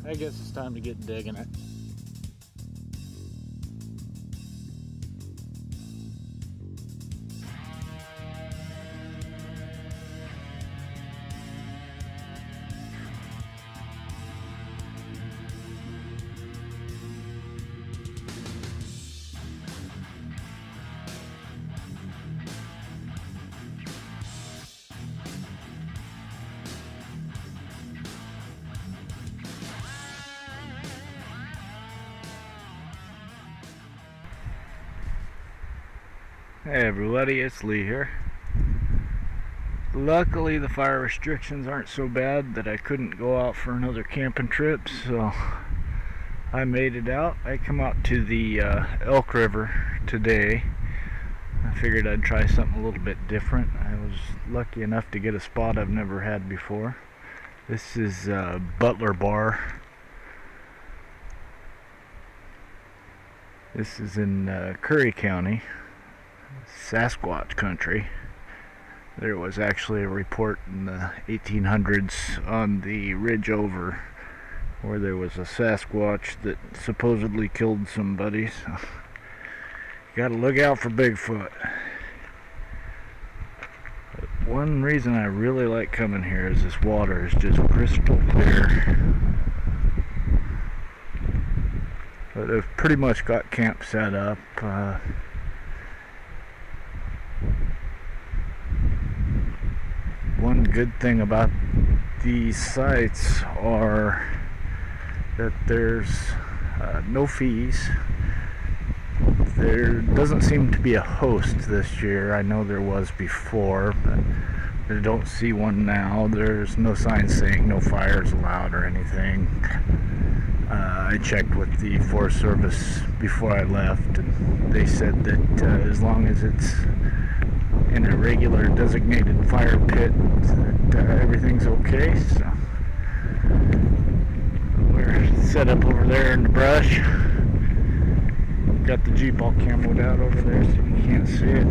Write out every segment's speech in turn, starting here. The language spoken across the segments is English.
I guess it's time to get digging it. Hey everybody, it's Lee here. Luckily the fire restrictions aren't so bad that I couldn't go out for another camping trip, so I made it out. I come out to the Elk River today. I figured I'd try something a little bit different. I was lucky enough to get a spot I've never had before. This is Bightler Bar. This is in Curry County, Sasquatch country. There was actually a report in the 1800s on the ridge over where there was a Sasquatch that supposedly killed somebody, so you gotta look out for Bigfoot. But one reason I really like coming here is this water is just crystal clear. But I've pretty much got camp set up. One good thing about these sites are that there's no fees. There doesn't seem to be a host this year. I know there was before, but I don't see one now. There's no sign saying no fires allowed or anything. I checked with the Forest Service before I left, and they said that as long as it's in a regular designated fire pit, that everything's okay. So we're set up over there in the brush. Got the Jeep all camoed out over there so you can't see it.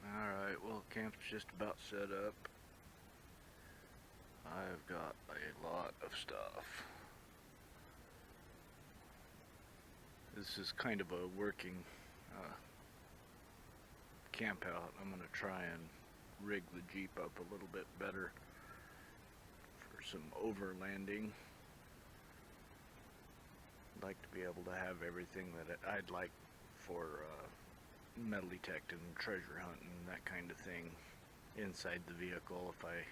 Alright, well, camp's just about set up. I've got a lot of stuff. This is kind of a working camp out. I'm going to try and rig the Jeep up a little bit better for some overlanding. I'd like to be able to have everything that I'd like for metal detecting, treasure hunting, that kind of thing inside the vehicle if I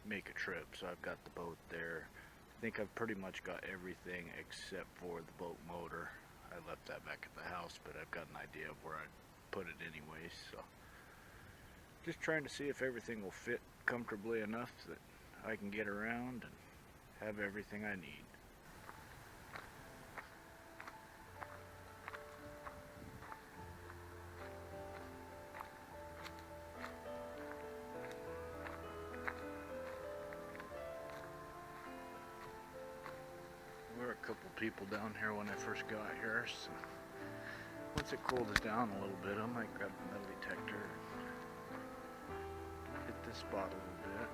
make a trip. So I've got the boat there. I think I've pretty much got everything except for the boat motor. I left that back at the house, but I've got an idea of where I'd put it anyways. So just trying to see if everything will fit comfortably enough that I can get around and have everything I need. There were a couple people down here when I first got here, so once it cools down a little bit, I might grab the metal detector and hit this spot a little bit.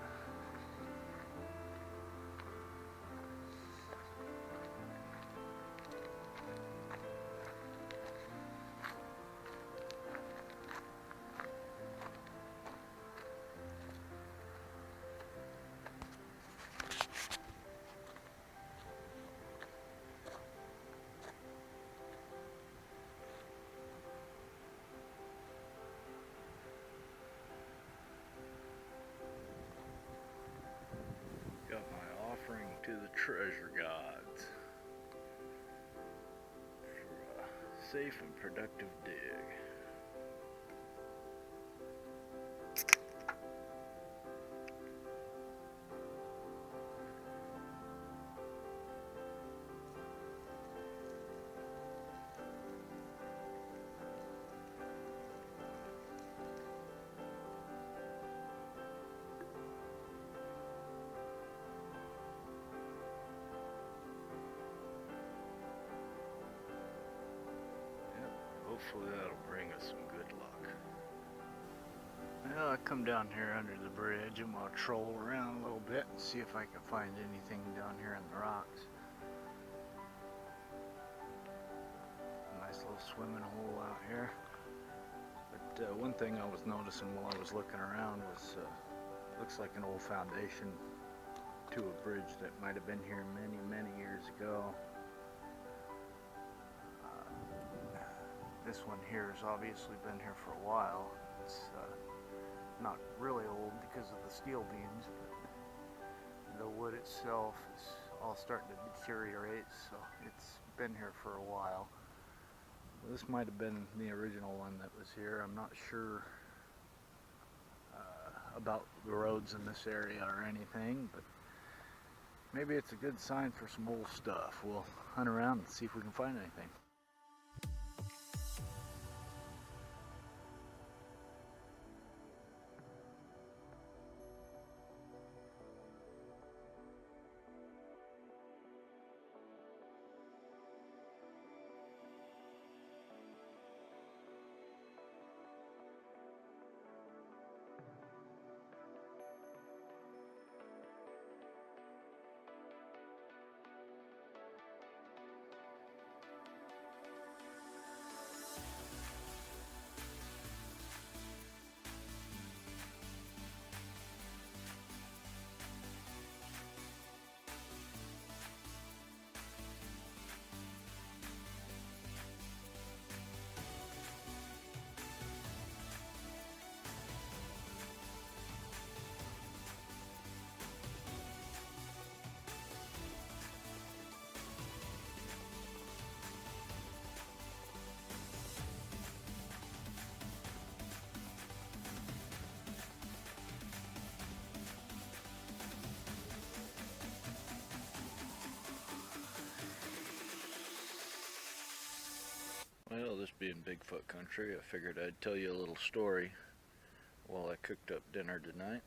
Got my offering to the treasure gods for a safe and productive dig. Hopefully that'll bring us some good luck. Well, Come down here under the bridge and we'll troll around a little bit and see if I can find anything down here in the rocks. Nice little swimming hole out here. But one thing I was noticing while I was looking around was looks like an old foundation to a bridge that might have been here many years ago. This one here has obviously been here for a while. It's not really old because of the steel beams, but the wood itself is all starting to deteriorate, so it's been here for a while. This might have been the original one that was here. I'm not sure about the roads in this area or anything, but maybe it's a good sign for some old stuff. We'll hunt around and see if we can find anything. Well, this being Bigfoot country, I figured I'd tell you a little story while I cooked up dinner tonight.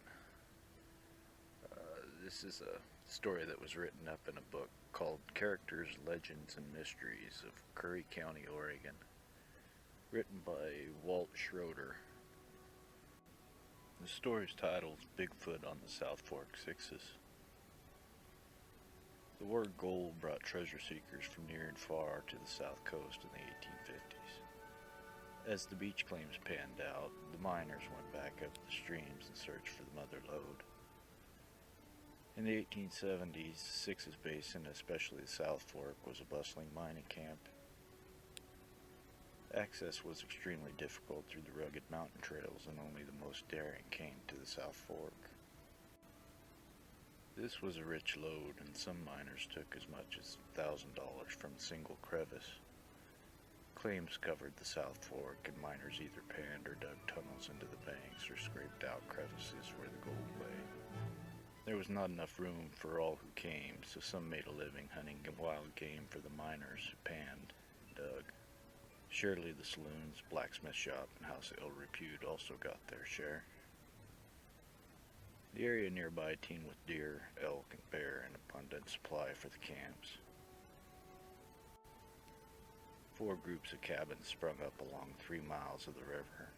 This is a story that was written up in a book called Characters, Legends, and Mysteries of Curry County, Oregon, written by Walt Schroeder. The story's titled Bigfoot on the South Fork Sixes. The word gold brought treasure seekers from near and far to the south coast in the 1850s. As the beach claims panned out, the miners went back up the streams in search for the mother lode. In the 1870s, the Sixes Basin, especially the South Fork, was a bustling mining camp. Access was extremely difficult through the rugged mountain trails, and only the most daring came to the South Fork. This was a rich lode, and some miners took as much as $1,000 from a single crevice. Claims covered the South Fork, and miners either panned or dug tunnels into the banks or scraped out crevices where the gold lay. There was not enough room for all who came, so some made a living hunting wild game for the miners who panned and dug. Surely the saloons, blacksmith shop, and house of ill repute also got their share. The area nearby teemed with deer, elk, and bear in abundant supply for the camps. 4 groups of cabins sprung up along 3 miles of the river.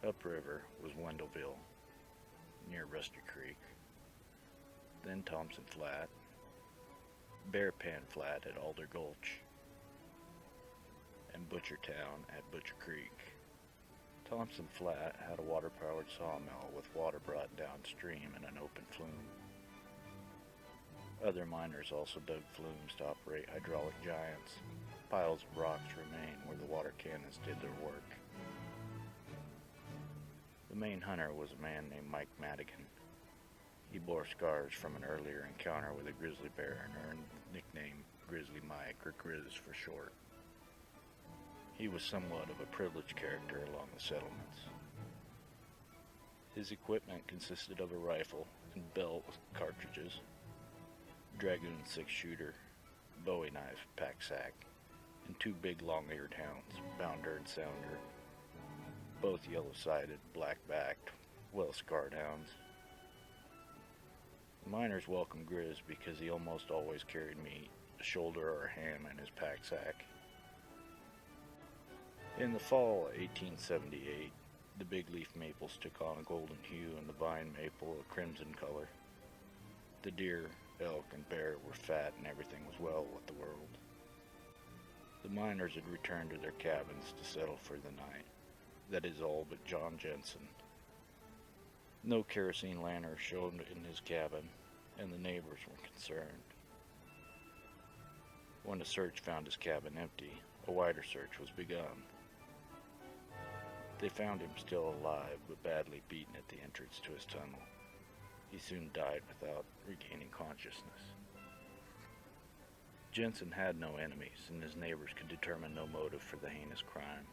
Upriver was Wendellville, near Rusty Creek, then Thompson Flat, Bear Pan Flat at Alder Gulch, and Butchertown at Butcher Creek. Thompson Flat had a water-powered sawmill with water brought downstream in an open flume. Other miners also dug flumes to operate hydraulic giants. Piles of rocks remain where the water cannons did their work. The main hunter was a man named Mike Madigan. He bore scars from an earlier encounter with a grizzly bear and earned the nickname Grizzly Mike, or Grizz for short. He was somewhat of a privileged character along the settlements. His equipment consisted of a rifle and belt with cartridges, dragoon 6-shooter, bowie knife, pack sack, and 2 big long-eared hounds, Bounder and Sounder, both yellow-sided, black-backed, well-scarred hounds. The miners welcomed Grizz because he almost always carried meat, a shoulder or a ham in his pack sack. In the fall of 1878, The big leaf maples took on a golden hue and the vine maple a crimson color. The deer, elk, and bear were fat and everything was well with the world. The miners had returned to their cabins to settle for the night. That is all but John Jensen. No kerosene lantern shone in his cabin, and the neighbors were concerned. When a search found his cabin empty, a wider search was begun. They found him still alive, but badly beaten at the entrance to his tunnel. He soon died without regaining consciousness. Jensen had no enemies, and his neighbors could determine no motive for the heinous crime.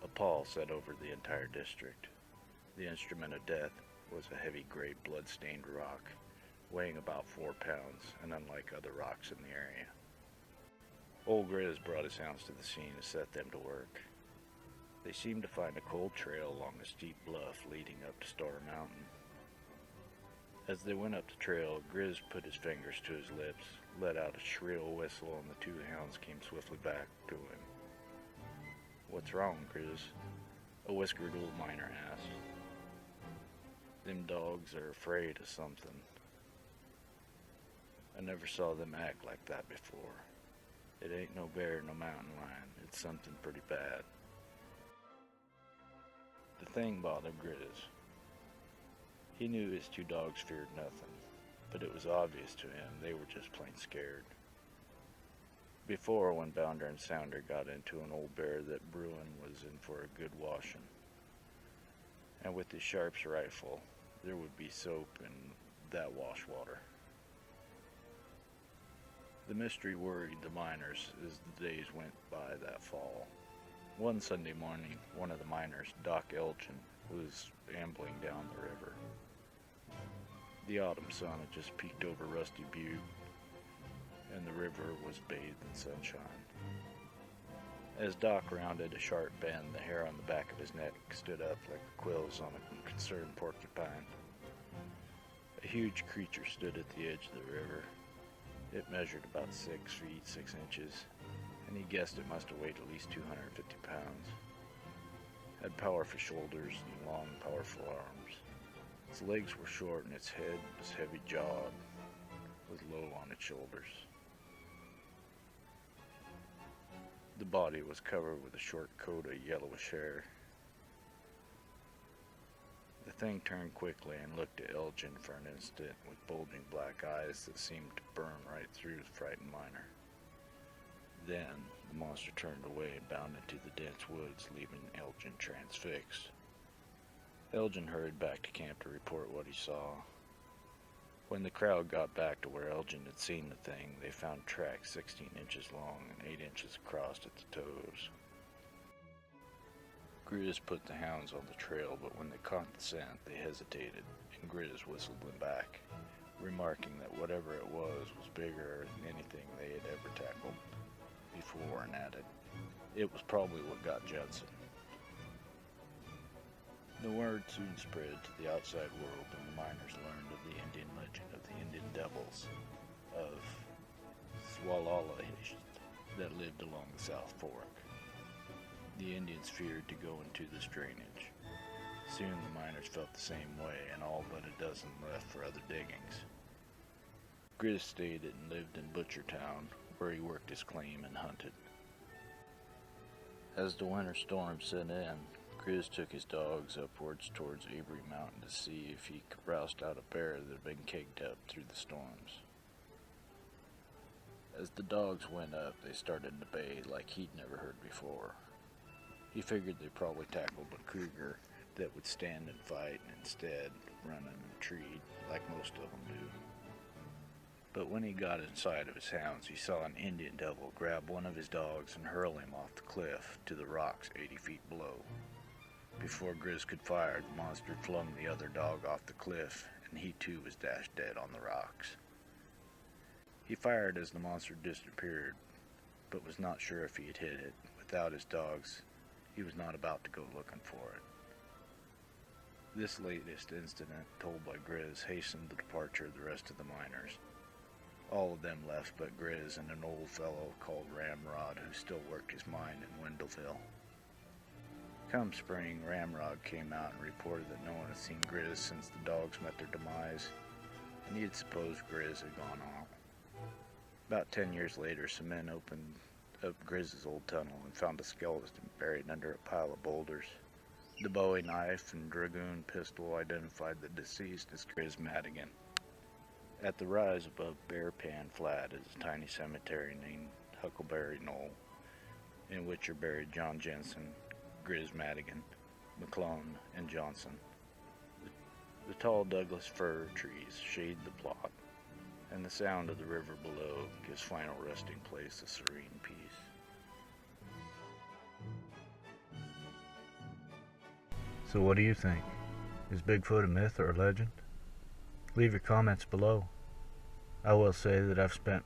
A pall sat over the entire district. The instrument of death was a heavy gray blood-stained rock, weighing about 4 pounds, and unlike other rocks in the area. Old Grizz brought his hounds to the scene and set them to work. They seemed to find a cold trail along a steep bluff leading up to Star Mountain. As they went up the trail, Grizz put his fingers to his lips, let out a shrill whistle, and the 2 hounds came swiftly back to him. "What's wrong, Grizz?" a whiskered old miner asked. "Them dogs are afraid of something. I never saw them act like that before. It ain't no bear, no mountain lion. It's something pretty bad." The thing bothered Grizz. He knew his 2 dogs feared nothing, but it was obvious to him they were just plain scared. Before, when Bounder and Sounder got into an old bear, that Bruin was in for a good washing. And with his Sharps rifle, there would be soap in that wash water. The mystery worried the miners as the days went by that fall. One Sunday morning, one of the miners, Doc Elgin, was ambling down the river. The autumn sun had just peeked over Rusty Butte, and the river was bathed in sunshine. As Doc rounded a sharp bend, the hair on the back of his neck stood up like the quills on a concerned porcupine. A huge creature stood at the edge of the river. It measured about 6 feet 6 inches, and he guessed it must have weighed at least 250 pounds. Had powerful shoulders and long, powerful arms. Its legs were short and its head was heavy-jawed, with low on its shoulders. The body was covered with a short coat of yellowish hair. The thing turned quickly and looked at Elgin for an instant with bulging black eyes that seemed to burn right through the frightened miner. Then the monster turned away and bounded into the dense woods, leaving Elgin transfixed. Elgin hurried back to camp to report what he saw. When the crowd got back to where Elgin had seen the thing, they found tracks 16 inches long and 8 inches across at the toes. Grizz put the hounds on the trail, but when they caught the scent, they hesitated, and Grizz whistled them back, remarking that whatever it was bigger than anything they had ever tackled before, and added, "It was probably what got Jensen." The word soon spread to the outside world, and the miners learned of the Indian legend of the Indian devils of Swalalahish that lived along the South Fork. The Indians feared to go into this drainage. Soon the miners felt the same way, and all but a dozen left for other diggings. Grizz stayed and lived in Butchertown, where he worked his claim and hunted. As the winter storm set in, Grizz took his dogs upwards towards Avery Mountain to see if he could roust out a bear that had been caked up through the storms. As the dogs went up, they started to bay like he'd never heard before. He figured they probably tackled a cougar that would stand and fight and instead run and retreat like most of them do. But when he got inside of his hounds, he saw an Indian devil grab one of his dogs and hurl him off the cliff to the rocks 80 feet below. Before Grizz could fire, the monster flung the other dog off the cliff, and he too was dashed dead on the rocks. He fired as the monster disappeared, but was not sure if he had hit it. Without his dogs, he was not about to go looking for it. This latest incident, told by Grizz, hastened the departure of the rest of the miners. All of them left but Grizz and an old fellow called Ramrod, who still worked his mine in Wendellville. Come spring, Ramrod came out and reported that no one had seen Grizz since the dogs met their demise, and he had supposed Grizz had gone off. About 10 years later, some men opened up Grizz's old tunnel and found a skeleton buried under a pile of boulders. The Bowie knife and dragoon pistol identified the deceased as Grizz Madigan. At the rise above Bear Pan Flat is a tiny cemetery named Huckleberry Knoll, in which are buried John Jensen, Grizz Madigan, McClone, and Johnson. The tall Douglas fir trees shade the plot, and the sound of the river below gives final resting place to serene peace. So what do you think? Is Bigfoot a myth or a legend? Leave your comments below. I will say that I've spent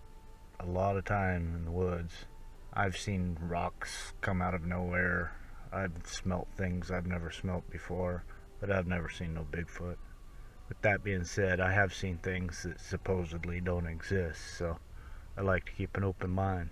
a lot of time in the woods. I've seen rocks come out of nowhere. I've smelt things I've never smelt before, but I've never seen no Bigfoot. With that being said, I have seen things that supposedly don't exist, so I like to keep an open mind.